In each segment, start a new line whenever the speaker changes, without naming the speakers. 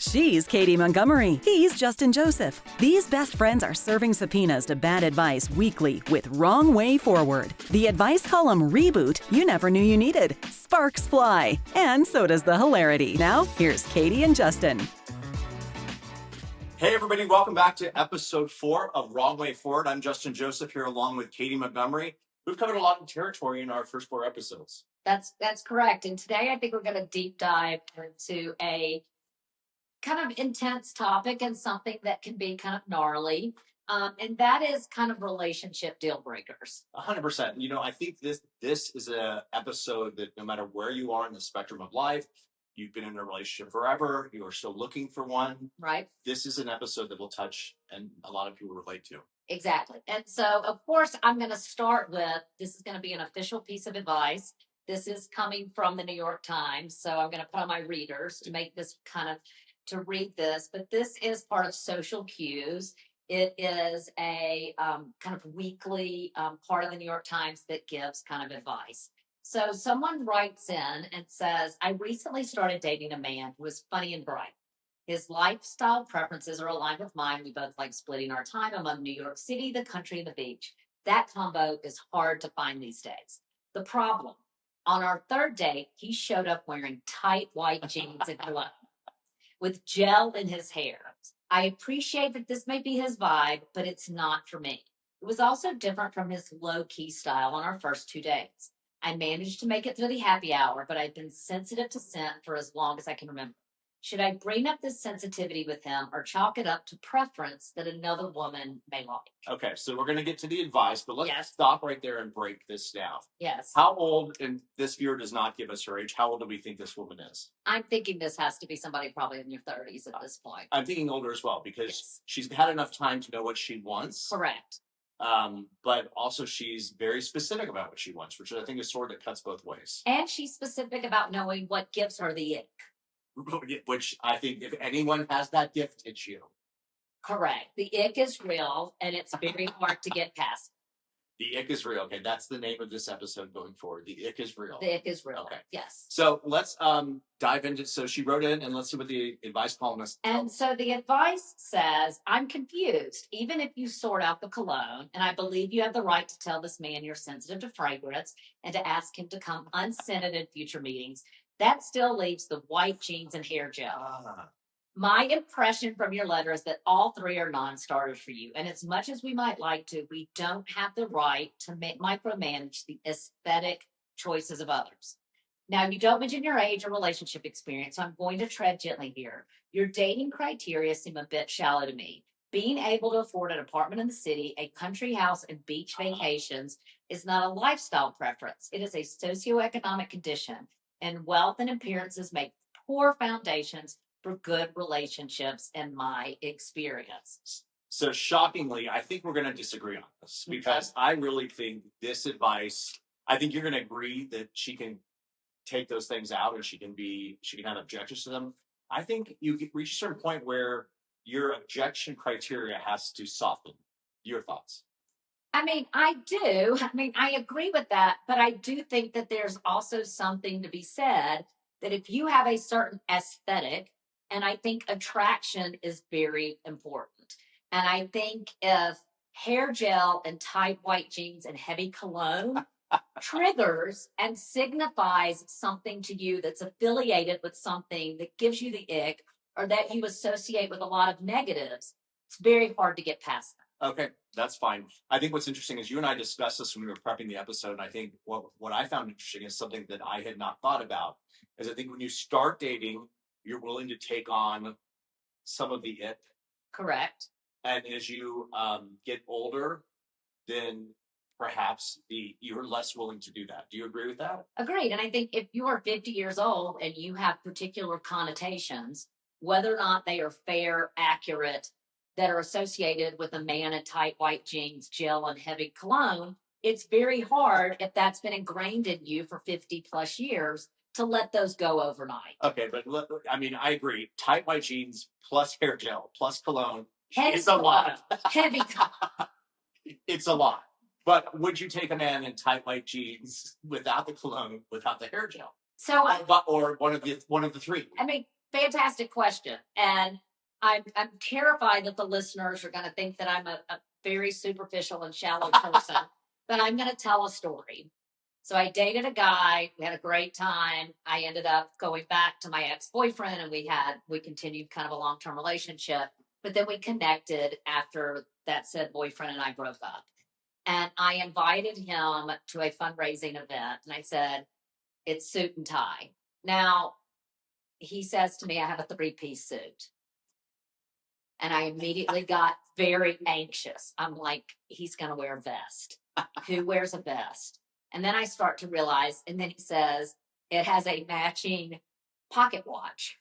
She's Katy Montgomery. He's Justin Joseph. These best friends are serving subpoenas to bad advice weekly with Wrong Way Forward, the advice column reboot you never knew you needed. Sparks fly, and so does the hilarity. Now, here's Katy and Justin.
Hey everybody, welcome back to episode 4 of Wrong Way Forward. I'm Justin Joseph here along with Katy Montgomery. We've covered a lot of territory in our first 4 episodes.
That's correct. And today I think we're going to deep dive into a kind of intense topic and something that can be kind of gnarly. And that is kind of relationship deal breakers.
100%. You know, I think this is an episode that no matter where you are in the spectrum of life, you've been in a relationship forever, you are still looking for one.
Right.
This is an episode that will touch and a lot of people relate to.
Exactly. And so, of course, I'm going to start with, this is going to be an official piece of advice. This is coming from the New York Times. So I'm going to put on my readers to make this kind of, to read this. But this is part of Social Cues. It is a kind of weekly part of the New York Times that gives kind of advice. So someone writes in and says, I recently started dating a man who is funny and bright. His lifestyle preferences are aligned with mine. We both like splitting our time among New York City, the country, and the beach. That combo is hard to find these days. The problem, on our third date, he showed up wearing tight white jeans and cologne with gel in his hair. I appreciate that this may be his vibe, but it's not for me. It was also different from his low-key style on our first 2 dates. I managed to make it through the happy hour, but I've been sensitive to scent for as long as I can remember. Should I bring up this sensitivity with him or chalk it up to preference that another woman may like?
Okay, so we're going to get to the advice, but let's stop right there and break this down.
Yes.
How old, and this viewer does not give us her age, how old do we think this woman is?
I'm thinking this has to be somebody probably in your 30s at this point.
I'm thinking older as well because she's had enough time to know what she wants.
Correct.
But also she's very specific about what she wants, which I think is sort of cuts both ways.
And she's specific about knowing what gives her the ick.
Which I think if anyone has that gift, it's you.
Correct. The ick is real, and it's very hard to get past.
The ick is real. Okay, that's the name of this episode going forward. The ick is real.
The ick is real.
Okay.
Yes.
So let's dive into. So she wrote in, and let's see what the advice columnist.
And so the advice says, I'm confused. Even if you sort out the cologne, and I believe you have the right to tell this man you're sensitive to fragrance and to ask him to come unscented in future meetings, that still leaves the white jeans and hair gel. My impression from your letter is that all 3 are non-starters for you. And as much as we might like to, we don't have the right to micromanage the aesthetic choices of others. Now, you don't mention your age or relationship experience, so I'm going to tread gently here. Your dating criteria seem a bit shallow to me. Being able to afford an apartment in the city, a country house, and beach vacations is not a lifestyle preference. It is a socioeconomic condition. And wealth and appearances make poor foundations for good relationships in my experience.
So shockingly, I think we're going to disagree on this because I really think this advice, I think you're going to agree that she can take those things out and she can have objections to them. I think you reach a certain point where your objection criteria has to soften. Your thoughts?
I mean, I do. I mean, I agree with that, but I do think that there's also something to be said that if you have a certain aesthetic, and I think attraction is very important. And I think if hair gel and tight white jeans and heavy cologne triggers and signifies something to you that's affiliated with something that gives you the ick or that you associate with a lot of negatives, it's very hard to get past that.
Okay, that's fine. I think what's interesting is you and I discussed this when we were prepping the episode, and I think what I found interesting is something that I had not thought about, is I think when you start dating, you're willing to take on some of the it.
Correct.
And as you get older, then perhaps you're less willing to do that. Do you agree with that?
Agreed. And I think if you are 50 years old and you have particular connotations, whether or not they are fair, accurate, that are associated with a man in tight white jeans, gel, and heavy cologne, it's very hard if that's been ingrained in you for 50 plus years to let those go overnight.
Okay, but I mean, I agree. Tight white jeans plus hair gel plus cologne
is
a lot.
Heavy.
It's a lot. But would you take a man in tight white jeans without the cologne, without the hair gel?
So,
or one of the 3?
I mean, fantastic question. And I'm terrified that the listeners are going to think that I'm a very superficial and shallow person, but I'm going to tell a story. So I dated a guy, we had a great time. I ended up going back to my ex-boyfriend and we continued kind of a long-term relationship, but then we connected after that said boyfriend and I broke up. And I invited him to a fundraising event and I said, it's suit and tie. Now, he says to me, I have a 3-piece suit. And I immediately got very anxious. I'm like, he's going to wear a vest. Who wears a vest? And then I start to realize, and then he says, it has a matching pocket watch.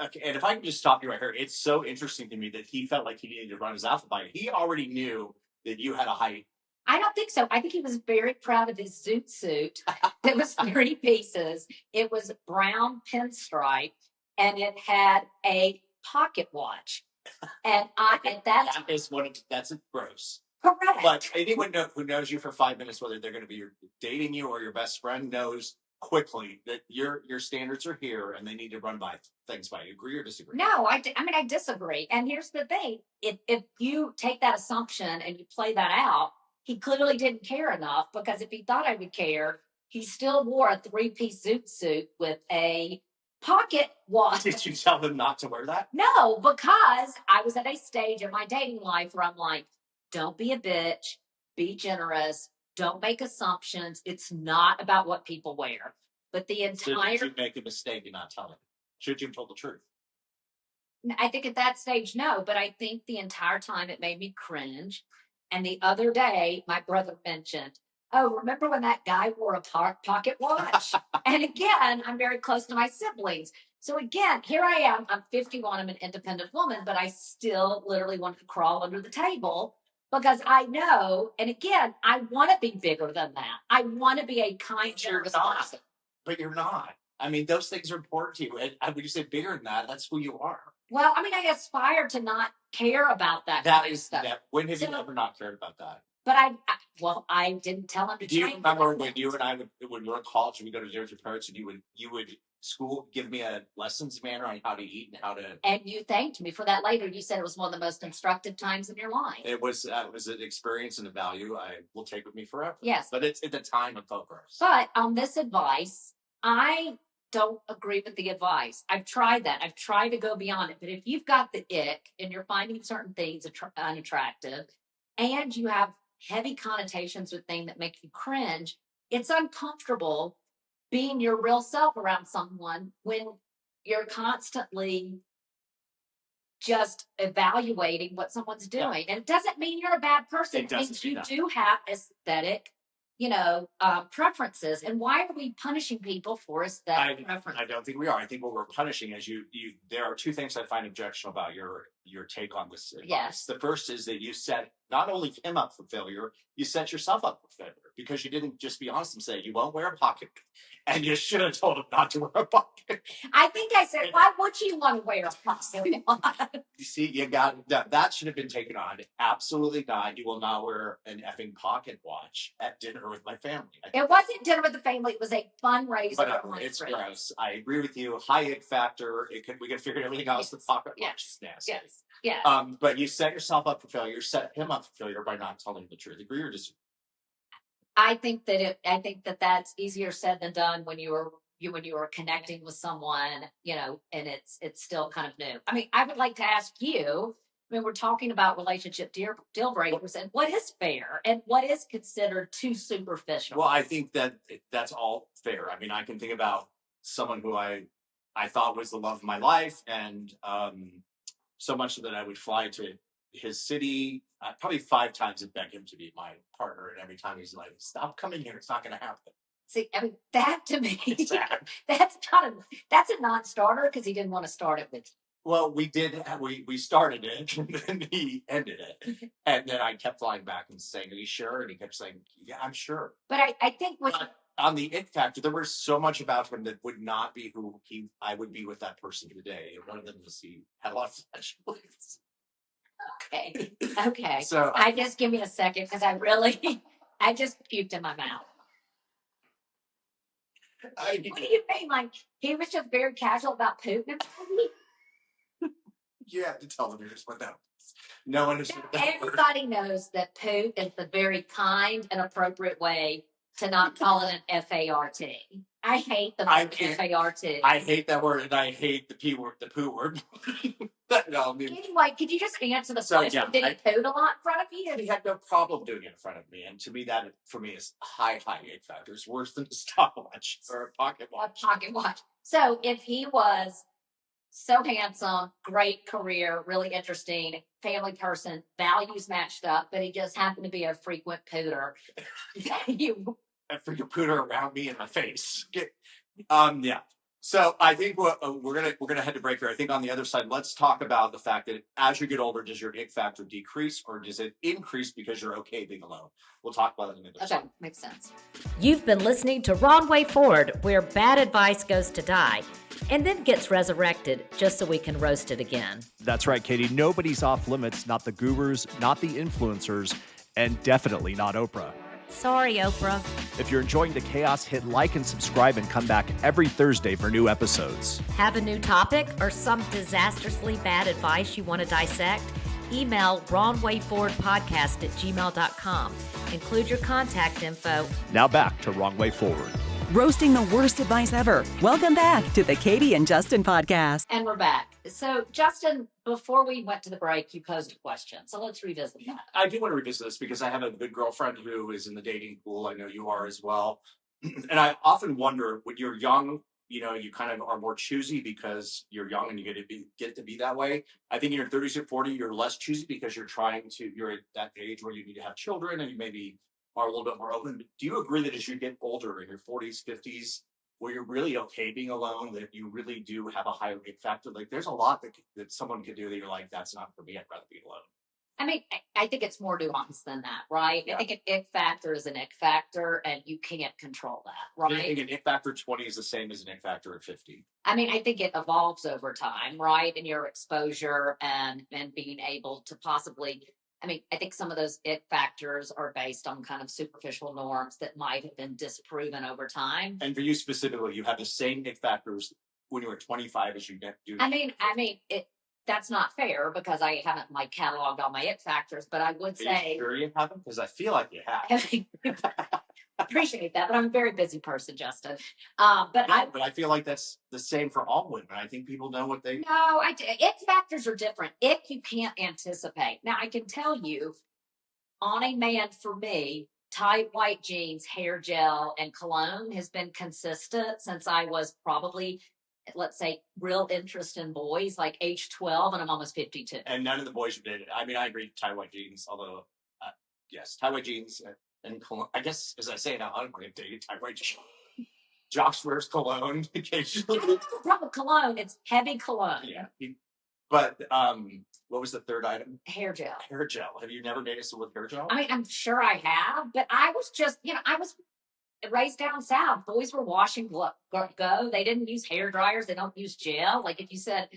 Okay, and if I can just stop you right here, it's so interesting to me that he felt like he needed to run his outfit by you. He already knew that you had a height.
I don't think so. I think he was very proud of his zoot suit. It was 3 pieces. It was brown pinstripe, and it had a pocket watch. And
That's gross.
Correct.
But anyone who knows you for 5 minutes, whether they're going to be dating you or your best friend, knows quickly that your standards are here and they need to run by things by you. Agree or disagree?
No, I mean, I disagree. And here's the thing. If you take that assumption and you play that out, he clearly didn't care enough, because if he thought I would care, he still wore a 3-piece zoot suit with a pocket watch.
Did you tell him not to wear that?
No, because I was at a stage in my dating life where I'm like, don't be a bitch, be generous, don't make assumptions. It's not about what people wear. But the entire...
So did you make a mistake in not telling him? Should you have told the truth?
I think at that stage, no. But I think the entire time it made me cringe. And the other day, my brother mentioned, oh, remember when that guy wore a pocket watch? And again, I'm very close to my siblings. So again, here I am. I'm 51. I'm an independent woman, but I still literally wanted to crawl under the table, because I know, and again, I want to be bigger than that. I want to be a kind, generous person.
But you're not. I mean, those things are important to you. And when you say bigger than that, that's who you are.
Well, I mean, I aspire to not care about that kind of stuff.
When have you ever not cared about that?
But I didn't tell him to.
Do you remember when you and I when we were in college, we go to dinner with your parents, and you would give me a lessons manner on how to eat and how to.
And you thanked me for that later. You said it was one of the most instructive times in your life.
It was an experience and a value I will take with me forever.
Yes,
but it's at the time of focus.
But on this advice, I don't agree with the advice. I've tried that. I've tried to go beyond it. But if you've got the ick and you're finding certain things unattractive, and you have heavy connotations with things that make you cringe, it's uncomfortable being your real self around someone when you're constantly just evaluating what someone's doing. Yeah. And it doesn't mean you're a bad person. It means you do have aesthetic, preferences. And why are we punishing people for aesthetic preferences?
I don't think we are. I think what we're punishing is there are 2 things I find objectionable about your take on this advice.
Yes.
The first is that you set not only him up for failure, you set yourself up for failure, because you didn't just be honest and say you won't wear a pocket, and you should have told him not to wear a pocket.
I think I said, why would you want to wear a pocket?
You see, you got that should have been taken on. Absolutely not. You will not wear an effing pocket watch at dinner with my family.
It wasn't dinner with the family. It was a fundraiser.
But it's gross. I agree with you. High ick factor. We could figure everything else. The pocket watch is nasty.
Yes. Yeah.
But you set yourself up for failure. Set him up for failure by not telling the truth. Agree or disagree?
I think that that's easier said than done when you were connecting with someone, and it's still kind of new. I mean, I would like to ask you. I mean, we're talking about relationship deal breakers, and what is fair and what is considered too superficial.
Well, I think that's all fair. I mean, I can think about someone who I thought was the love of my life, and so much so that I would fly to his city probably 5 times and beg him to be my partner, and every time he's like, "Stop coming here! It's not going to happen."
See, I mean, that to me, that's a non-starter, because he didn't want to start it with you.
Well, we started it, and then he ended it, and then I kept flying back and saying, "Are you sure?" And he kept saying, "Yeah, I'm sure."
But I think
on the it factor, there was so much about him that would not be who I would be with that person today. One of them was he had a lot of flesh wounds.
Okay.
So
I just give me a second, because I just puked in my mouth. What do you mean? Like, he was just very casual about Putin?
You have to tell them yours, but no one is.
Everybody knows that poot is the very kind and appropriate way to not call it an FART. I hate the word FART.
I hate that word, and I hate the P word, the poo word. No, I mean,
anyway, could you just answer the question? Did he poot a lot in front of you?
he had no problem doing it in front of me, and to me, that for me is high ick factor. It's worse than a stopwatch or a pocket watch.
A pocket watch. So if he was so handsome, great career, really interesting, family person, values matched up, but he just happened to be a frequent pooter.
A freaking pooter around me in my face. Yeah. So I think we're gonna head to break here. I think on the other side, let's talk about the fact that as you get older, does your ick factor decrease or does it increase because you're okay being alone? We'll talk about it in a minute.
Okay, makes sense.
You've been listening to Wrong Way Forward, where bad advice goes to die and then gets resurrected just so we can roast it again.
That's right, Katy. Nobody's off limits, not the gurus, not the influencers, and definitely not Oprah.
Sorry, Oprah.
If you're enjoying the chaos, hit like and subscribe and come back every Thursday for new episodes.
Have a new topic or some disastrously bad advice you want to dissect? Email wrongwayforwardpodcast@gmail.com. Include your contact info.
Now back to Wrong Way Forward.
Roasting the worst advice ever. Welcome back to the Katy and Justin podcast.
And we're back. So, Justin, before we went to the break, you posed a question. So let's revisit that.
I do want to revisit this because I have a good girlfriend who is in the dating pool. I know you are as well. And I often wonder when you're young, you kind of are more choosy because you're young and you get to be that way. I think in your 30s or 40, you're less choosy because you're at that age where you need to have children and you maybe are a little bit more open. Do you agree that as you get older in your 40s, 50s, where you're really okay being alone, that you really do have a higher ick factor? Like there's a lot that someone could do that you're like, that's not for me, I'd rather be alone.
I mean, I think it's more nuanced than that, right? Yeah. I think an ick factor is an ick factor and you can't control that, right?
I think an ick factor 20 is the same as an ick factor at 50.
I mean, I think it evolves over time, right? And your exposure and being able to possibly, I think some of those ick factors are based on kind of superficial norms that might have been disproven over time.
And for you specifically, you have the same ick factors when you were 25 as you do.
That's not fair because I haven't cataloged all my ick factors, but I would say.
You sure you haven't? Because I feel like you have.
Appreciate that, but I'm a very busy person, Justin. But
I feel like that's the same for all women. I think people know what they.
No, ick factors are different. Ick you can't anticipate. Now I can tell you, on a man for me, tight white jeans, hair gel, and cologne has been consistent since I was probably, let's say, real interest in boys, like age 12, and I'm almost 52.
And none of the boys you dated. I mean, I agree, tie white jeans, although, yes, tie white jeans and cologne. I guess, as I say now, I'm going to date tie white jeans. Josh wears cologne occasionally.
I don't have a problem with cologne. It's heavy cologne.
Yeah. But what was the third item?
Hair gel.
Hair gel. Have you never dated someone with hair gel?
I mean, I'm sure I have, but I was just, I was raised down south. Boys were washing go. They didn't use hair dryers. They don't use gel. Like if you said,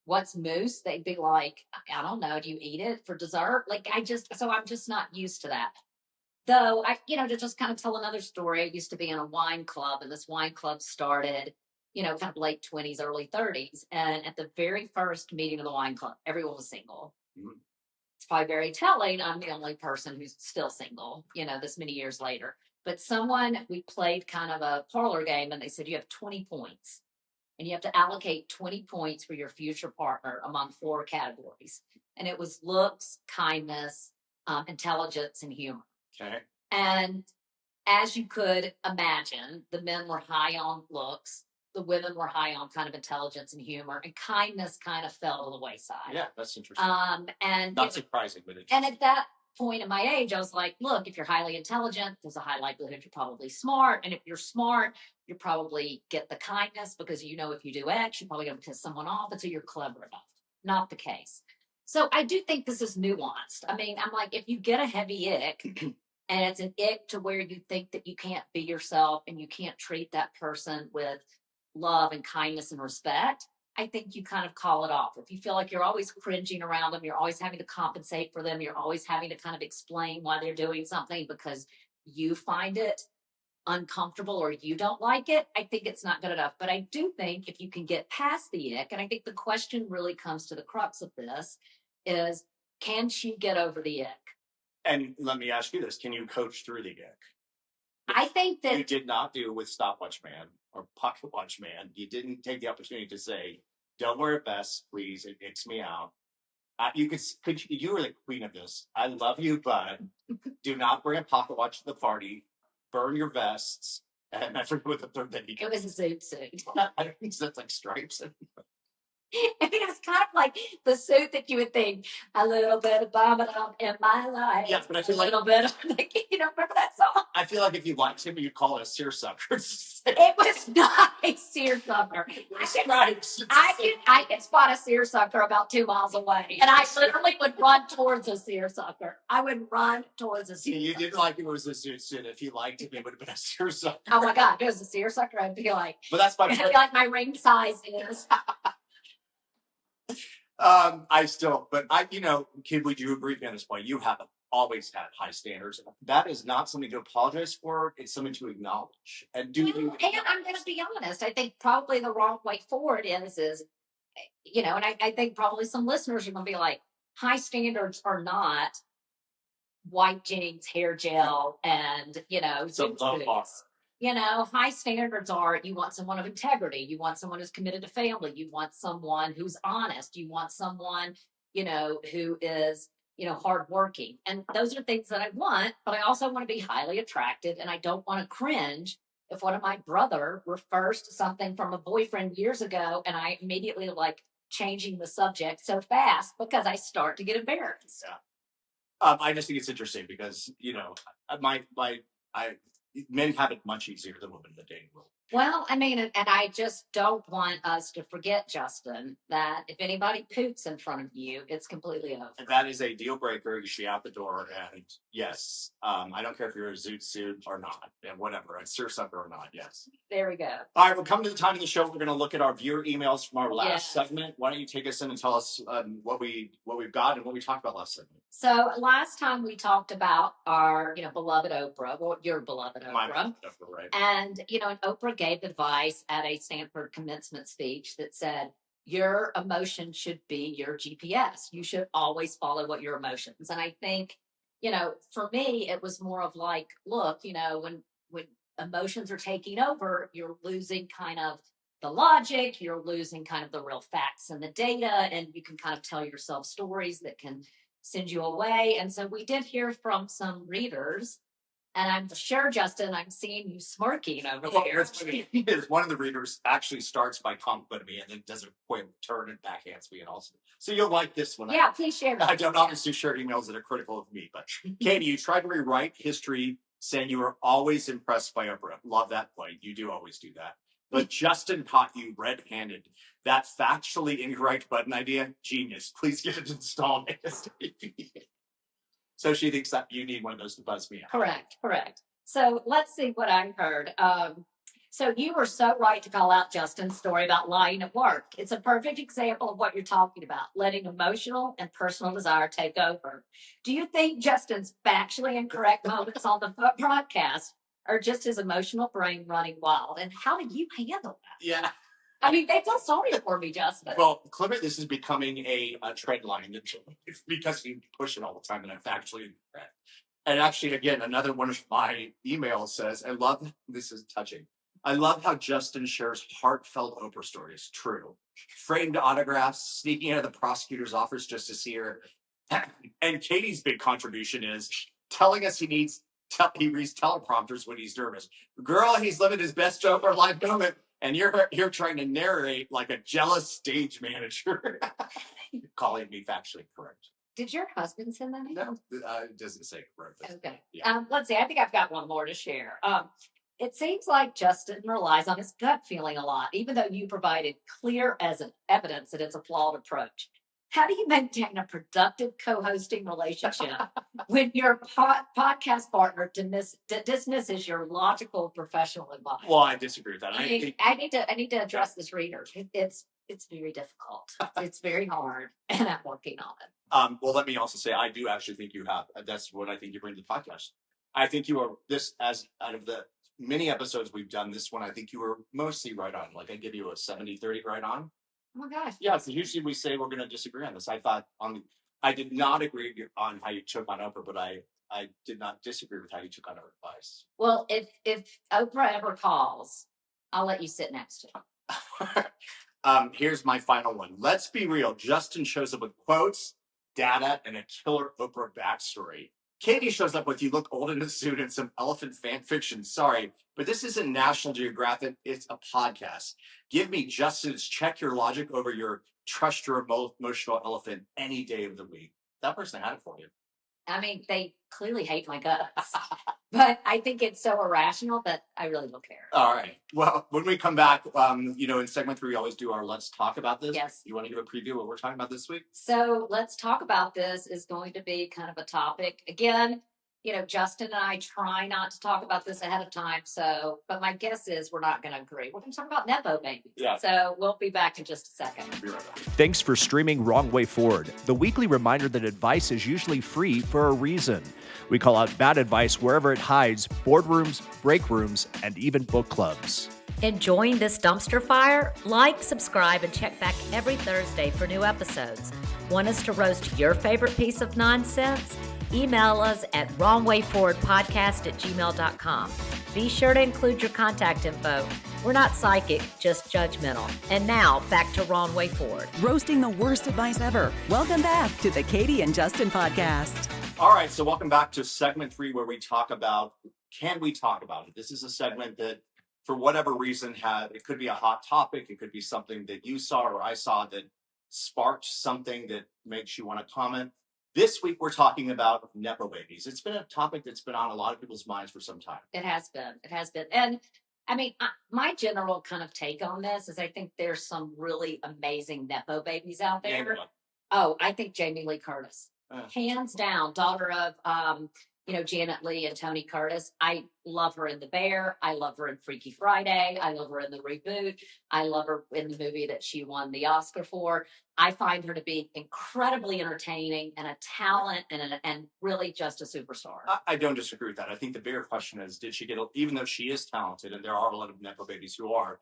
what's mousse? They'd be like, I don't know. Do you eat it for dessert? So I'm just not used to that. Though to just kind of tell another story, I used to be in a wine club, and this wine club started, kind of late 20s, early 30s. And at the very first meeting of the wine club, everyone was single. Mm-hmm. It's probably very telling. I'm the only person who's still single, this many years later. But we played kind of a parlor game, and they said, you have 20 points. And you have to allocate 20 points for your future partner among 4 categories. And it was looks, kindness, intelligence, and humor.
Okay.
And as you could imagine, the men were high on looks. The women were high on kind of intelligence and humor. And kindness kind of fell to the wayside.
Yeah, that's interesting.
And
not surprising, but interesting.
And at that point in my age, I was like, look, if you're highly intelligent, there's a high likelihood you're probably smart. And if you're smart, you probably get the kindness because if you do X, you're probably going to piss someone off. And so you're clever enough. Not the case. So I do think this is nuanced. I mean, I'm like, if you get a heavy ick and it's an ick to where you think that you can't be yourself and you can't treat that person with love and kindness and respect, I think you kind of call it off. If you feel like you're always cringing around them, you're always having to compensate for them, you're always having to kind of explain why they're doing something because you find it uncomfortable or you don't like it, I think it's not good enough. But I do think if you can get past the ick, and I think the question really comes to the crux of this is, can she get over the ick?
And let me ask you this: can you coach through the ick?
I think that
you did not do with Stopwatch Man or Pocket Watch Man. You didn't take the opportunity to say, "Don't wear a vest, please. It icks me out." You you were the queen of this. I love you, but do not bring a pocket watch to the party. Burn your vests. And I forget what the third thing you
it was a suit.
I don't think that's like stripes.
I mean, it's kind of like the suit that you would think a little bit of bombing out in my life.
Yes, but I feel
a
like
little bit of, you know, remember that song?
I feel like if you liked him, you'd call it a seersucker.
It was not a seersucker. I can spot a seersucker about 2 miles away, and I literally would run towards a seersucker. I would run towards a seersucker.
You didn't like it was a suit. If you liked it, it would have been a seersucker.
Oh my God, if it was a seersucker, I'd be like,
but that's my
I'd be like my ring size is.
Kid, would you agree on this point? You have always had high standards. That is not something to apologize for. It's something to acknowledge. And
And I'm going to be honest. I think probably the wrong way forward is, and I think probably some listeners are going to be like, high standards are not white jeans, hair gel, and,
so low bar.
High standards are, you want someone of integrity. You want someone who's committed to family. You want someone who's honest. You want someone, who is, hardworking. And those are things that I want, but I also want to be highly attractive. And I don't want to cringe if one of my brother refers to something from a boyfriend years ago and I immediately like changing the subject so fast because I start to get embarrassed.
Yeah. I just think it's interesting because, men have it much easier than women in the dating world.
Well, I mean, and I just don't want us to forget, Justin, that if anybody poots in front of you, it's completely over.
And that is a deal breaker. You should be out the door. And yes, I don't care if you're a zoot suit or not, and whatever, a seersucker or not. Yes.
There we go.
All right, we're coming to the time of the show. We're going to look at our viewer emails from our last segment. Why don't you take us in and tell us what we've got and what we talked about last segment?
So last time we talked about our, beloved Oprah, well, your beloved Oprah.
My beloved Oprah, right.
And, and Oprah gave advice at a Stanford commencement speech that said, your emotion should be your GPS. You should always follow what your emotions. And I think, for me, it was more of like, look, when emotions are taking over, you're losing kind of the logic, you're losing kind of the real facts and the data, and you can kind of tell yourself stories that can send you away. And so we did hear from some readers. And I'm sure, Justin, I'm seeing you smirking over there.
What's funny is one of the readers actually starts by complimenting me and then does a quick turn and backhands me and also. So you'll like this one.
Yeah, please share.
I don't obviously share emails that are critical of me, but Katy, you tried to rewrite history saying you were always impressed by Oprah. Love that point. You do always do that. But Justin caught you red-handed. That factually incorrect button idea, genius. Please get it installed. So she thinks that you need one of those to buzz me out.
Correct. So let's see what I heard. So you were so right to call out Justin's story about lying at work. It's a perfect example of what you're talking about, letting emotional and personal desire take over. Do you think Justin's factually incorrect moments on the broadcast are just his emotional brain running wild? And how do you handle that?
Yeah.
I mean, they feel sorry for me, Justin.
Well, Clement, this is becoming a trend line because you push it all the time, and I'm factually incorrect. And actually, again, another one of my emails says, I love, this is touching. I love how Justin shares heartfelt Oprah stories. True. Framed autographs, sneaking out of the prosecutor's office just to see her. And Katy's big contribution is telling us he reads teleprompters when he's nervous. Girl, he's living his best Oprah life moment. And you're trying to narrate like a jealous stage manager, calling me factually correct.
Did your husband send that?
No, it doesn't say correct.
Okay.
Yeah.
Let's see. I think I've got one more to share. It seems like Justin relies on his gut feeling a lot, even though you provided clear evidence that it's a flawed approach. How do you maintain a productive co-hosting relationship when your podcast partner dismisses your logical professional advice?
Well, I disagree with that.
I need to address this reader. It's very difficult. It's very hard, and I'm working on it.
Well, let me also say I do actually think you have. That's what I think you bring to the podcast. I think you are this as out of the many episodes we've done, this one, I think you were mostly right on. Like I give you a 70-30 right on.
Oh my gosh.
Yeah, so usually we say we're going to disagree on this. I did not agree on how you took on Oprah, but I did not disagree with how you took on her advice.
Well, if Oprah ever calls, I'll let you sit next to her.
Here's my final one. Let's be real. Justin shows up with quotes, data, and a killer Oprah backstory. Katy shows up with "you look old in a suit" and some elephant fan fiction. Sorry, but this isn't National Geographic. It's a podcast. Give me Justin's check your logic over your trust your emotional elephant any day of the week. That person had it for you.
I mean, they clearly hate my guts, but I think it's so irrational that I really don't care.
All right. Well, when we come back, in segment 3, we always do our "Let's Talk About This."
Yes.
You want to give a preview of what we're talking about this week?
So let's talk about this is going to be kind of a topic. Again, Justin and I try not to talk about this ahead of time. But my guess is we're not going to agree. We're going to talk about Nepo Babies.
Yeah.
So we'll be back in just a second.
Be right back.
Thanks for streaming Wrong Way Forward, the weekly reminder that advice is usually free for a reason. We call out bad advice wherever it hides: boardrooms, break rooms, and even book clubs.
Enjoying this dumpster fire? Like, subscribe, and check back every Thursday for new episodes. Want us to roast your favorite piece of nonsense? Email us at wrongwayforwardpodcast@gmail.com. Be sure to include your contact info. We're not psychic, just judgmental. And now, back to Wrong Way Forward.
Roasting the worst advice ever. Welcome back to the Katy and Justin podcast.
All right, so welcome back to segment 3, where we talk about, can we talk about it? This is a segment that, for whatever reason, it could be a hot topic. It could be something that you saw or I saw that sparked something that makes you want to comment. This week, we're talking about Nepo Babies. It's been a topic that's been on a lot of people's minds for some time.
It has been. It has been. And I mean, my general kind of take on this is I think there's some really amazing Nepo Babies out there. Oh, I think Jamie Lee Curtis. Hands down, daughter of Janet Leigh and Tony Curtis. I love her in The Bear. I love her in Freaky Friday. I love her in the reboot. I love her in the movie that she won the Oscar for. I find her to be incredibly entertaining and a talent and really just a superstar.
I don't disagree with that. I think the bigger question is, did she get, even though she is talented, and there are a lot of Nepo Babies who are,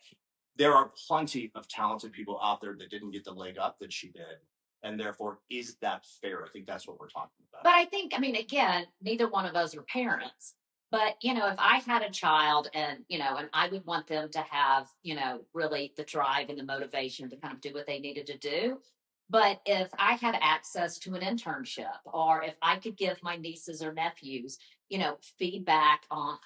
there are plenty of talented people out there that didn't get the leg up that she did. And therefore, is that fair? I think that's what we're talking about.
But I think, again, neither one of us are parents. But, if I had a child and I would want them to have, really the drive and the motivation to kind of do what they needed to do. But if I had access to an internship, or if I could give my nieces or nephews, feedback on,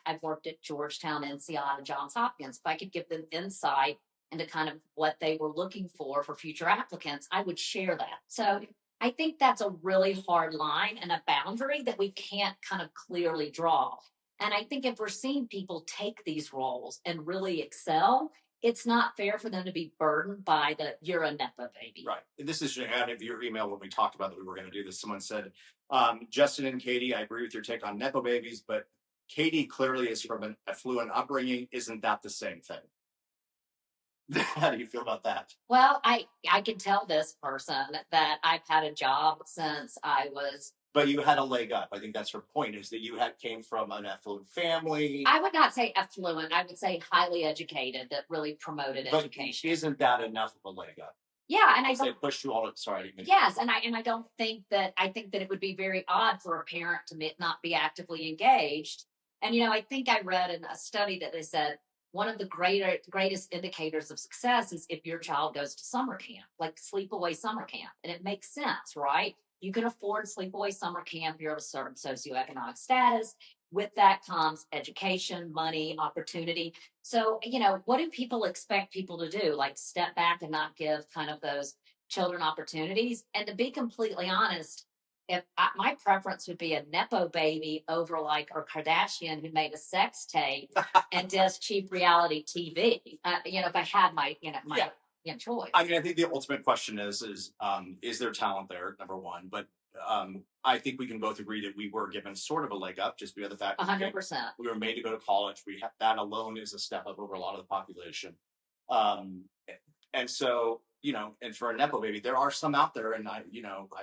I've worked at Georgetown, NCI, and Johns Hopkins. If I could give them insight into kind of what they were looking for future applicants, I would share that. So I think that's a really hard line and a boundary that we can't kind of clearly draw. And I think if we're seeing people take these roles and really excel, it's not fair for them to be burdened by you're a Nepo baby.
Right. And this is out of your email when we talked about that we were going to do this. Someone said, Justin and Katy, I agree with your take on Nepo Babies, but Katy clearly is from an affluent upbringing. Isn't that the same thing? How do you feel about that?
Well, I can tell this person that I've had a job since I was.
But you had a leg up. I think that's her point, is that you came from an affluent family.
I would not say affluent. I would say highly educated that really promoted education.
Isn't that enough of a leg up?
Yeah, and I
don't push you all. Sorry.
Yes, and I don't think that. I think that it would be very odd for a parent to not be actively engaged. And I think I read in a study that they said one of the greatest indicators of success is if your child goes to summer camp, like sleepaway summer camp. And it makes sense, right? You can afford sleepaway summer camp. You're of a certain socioeconomic status. With that comes education, money, opportunity. So, what do people expect people to do? Like step back and not give kind of those children opportunities? And to be completely honest, my preference would be a Nepo baby over like a Kardashian who made a sex tape and does cheap reality TV. If I had my choice.
I think the ultimate question is there talent there? Number one, but I think we can both agree that we were given sort of a leg up just because of the fact
100%.
We were made to go to college. That alone is a step up over a lot of the population. And so, and for a Nepo baby, there are some out there. And I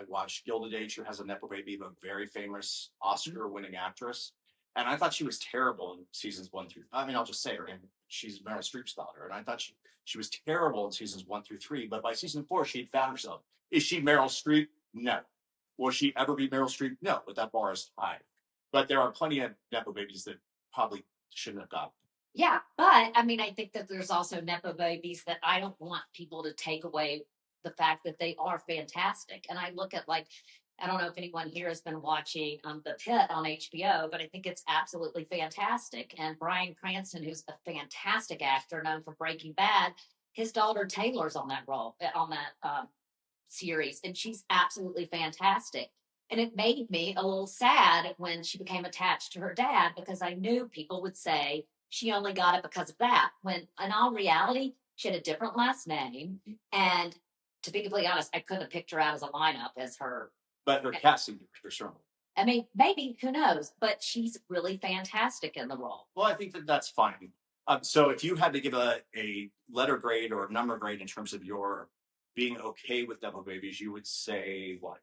watched Gilded Age, who has a Nepo baby, a very famous Oscar-winning actress. And I thought she was terrible in seasons 1 through. I mean, I'll just say her name. She's Meryl Streep's daughter, and I thought she was terrible in seasons 1 through 3. But by season 4, she had found herself. Is she Meryl Streep? No. Will she ever be Meryl Streep? No. But that bar is high. But there are plenty of Nepo babies that probably shouldn't have got.
Yeah, but I mean, I think that there's also Nepo babies that I don't want people to take away the fact that they are fantastic. And I look at, like, I don't know if anyone here has been watching The Pit on HBO, but I think it's absolutely fantastic. And Bryan Cranston, who's a fantastic actor known for Breaking Bad, his daughter Taylor's on that role, on that series, and she's absolutely fantastic. And it made me a little sad when she became attached to her dad, because I knew people would say she only got it because of that. When in all reality, she had a different last name. And to be completely honest, I couldn't have picked her out as a lineup as her.
But her casting for sure.
I mean, maybe, who knows? But she's really fantastic in the role.
Well, I think that that's fine. So if you had to give a letter grade or a number grade in terms of your being okay with Nepo babies, you would say what?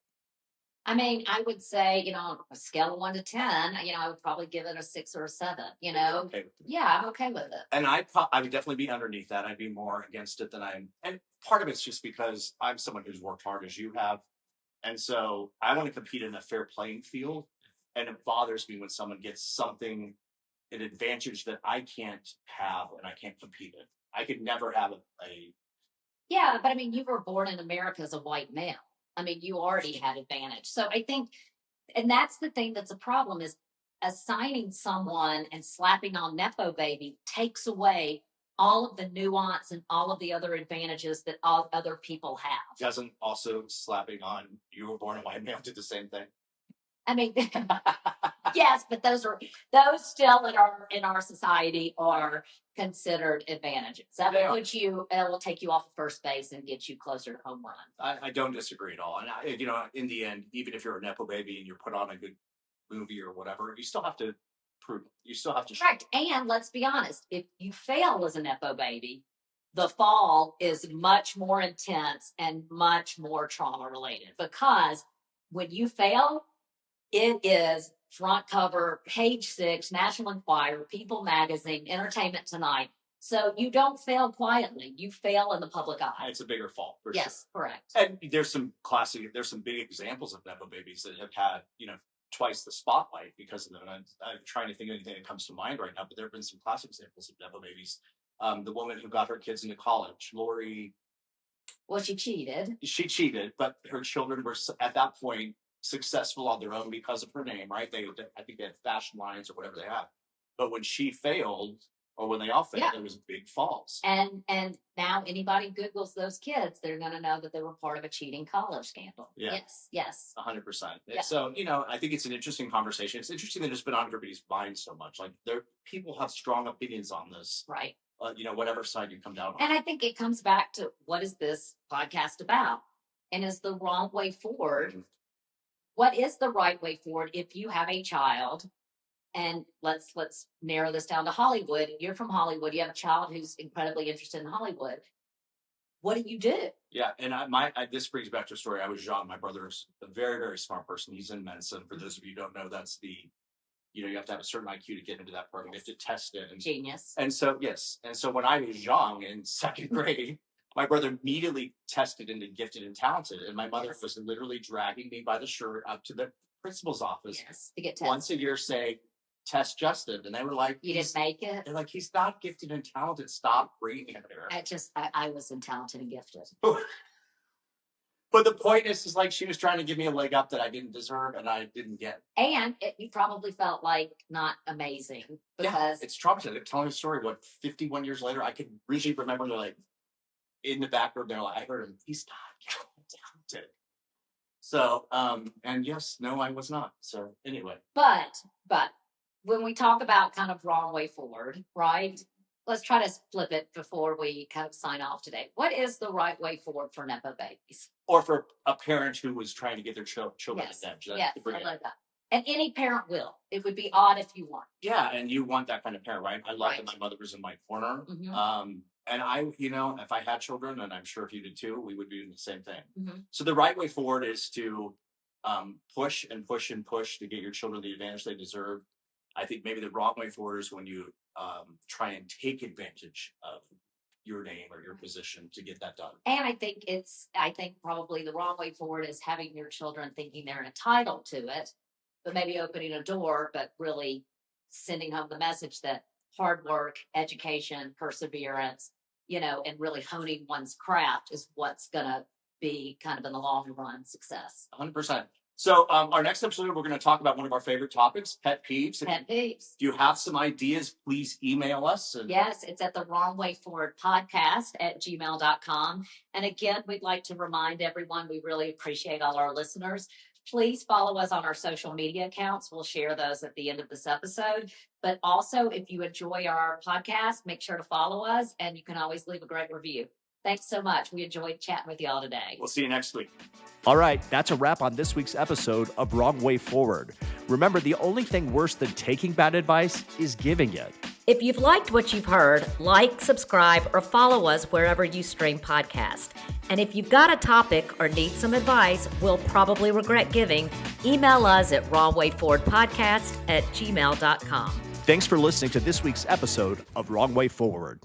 I mean, I would say, a scale of 1 to 10, I would probably give it a 6 or a 7,
Okay.
Yeah, I'm okay with it.
And I would definitely be underneath that. I'd be more against it than and part of it's just because I'm someone who's worked hard as you have. And so I want to compete in a fair playing field. And it bothers me when someone gets something, an advantage that I can't have and I can't compete in. I could never have a.
Yeah, but I mean, you were born in America as a white male. I mean, you already had advantage. So I think, and that's the thing that's a problem, is assigning someone and slapping on Nepo baby takes away all of the nuance and all of the other advantages that all other people have.
Doesn't also slapping on you were born a white male do the same thing?
I mean, yes, but those still in our society are considered advantages. That will put you, it will take you off of first base and get you closer to home run.
I don't disagree at all. And in the end, even if you're a Nepo baby and you're put on a good movie or whatever, you still have to prove it. You still have to.
Correct. And let's be honest, if you fail as a Nepo baby, the fall is much more intense and much more trauma related, because when you fail, it is front cover, page 6, National Enquirer, People Magazine, Entertainment Tonight. So you don't fail quietly. You fail in the public eye.
It's a bigger fall, for
yes,
sure.
Correct.
And there's some big examples of Nepo babies that have had, twice the spotlight because of them. And I'm trying to think of anything that comes to mind right now, but there have been some classic examples of Nepo babies. The woman who got her kids into college, Lori.
Well, she cheated.
She cheated, but her children were at that point successful on their own because of her name, right? I think they had fashion lines or whatever they had. But when she failed, or when they all failed, there was big falls.
And now anybody Googles those kids, they're going to know that they were part of a cheating college scandal.
Yeah.
Yes.
100%. Yeah. So, I think it's an interesting conversation. It's interesting that it's been on everybody's mind so much. Like, people have strong opinions on this.
Right.
Whatever side you come down on.
And I think it comes back to, what is this podcast about? And is the wrong way forward? What is the right way forward if you have a child? And let's narrow this down to Hollywood. You're from Hollywood. You have a child who's incredibly interested in Hollywood. What do you do?
Yeah, and this brings back to a story. I was young. My brother's a very, very smart person. He's in medicine. For those of you who don't know, that's you have to have a certain IQ to get into that program. You have to test it.
Genius.
And so, yes. And so when I was young in second grade, my brother immediately tested into gifted and talented. And my mother was literally dragging me by the shirt up to the principal's office
to get tested.
Once a year, say, test Justin. And they were like,
you didn't make it?
They're like, he's not gifted and talented. Stop bringing him there.
I was in talented and gifted.
But the point is like she was trying to give me a leg up that I didn't deserve and I didn't get.
And you probably felt like not amazing because
it's traumatizing. Telling a story, 51 years later, I could really remember they're like in the back room. They're like, I heard him. He's not talented. So, and yes, no, I was not. So anyway.
But when we talk about kind of wrong way forward, right? Let's try to flip it before we kind of sign off today. What is the right way forward for Nepo babies?
Or for a parent who was trying to get their children attention.
Yes, I love that. And any parent will. It would be odd if you weren't.
Yeah, and you want that kind of parent, right? I love that my mother was in my corner. Mm-hmm. And I, if I had children, and I'm sure if you did too, we would be doing the same thing. Mm-hmm. So the right way forward is to push and push and push to get your children the advantage they deserve. I think maybe the wrong way forward is when you try and take advantage of your name or your position to get that done.
And I think probably the wrong way forward is having your children thinking they're entitled to it, but maybe opening a door, but really sending home the message that hard work, education, perseverance, and really honing one's craft is what's going to be kind of in the long run success.
100%. So our next episode, we're going to talk about one of our favorite topics, pet peeves.
Pet peeves.
If you have some ideas, please email us.
Yes, it's at the Wrong Way Forward podcast at gmail.com. And again, we'd like to remind everyone, we really appreciate all our listeners. Please follow us on our social media accounts. We'll share those at the end of this episode. But also, if you enjoy our podcast, make sure to follow us, and you can always leave a great review. Thanks so much. We enjoyed chatting with y'all today.
We'll see you next week.
All right, that's a wrap on this week's episode of Wrong Way Forward. Remember, the only thing worse than taking bad advice is giving it.
If you've liked what you've heard, like, subscribe, or follow us wherever you stream podcasts. And if you've got a topic or need some advice we'll probably regret giving, email us at wrongwayforwardpodcast@gmail.com.
Thanks for listening to this week's episode of Wrong Way Forward.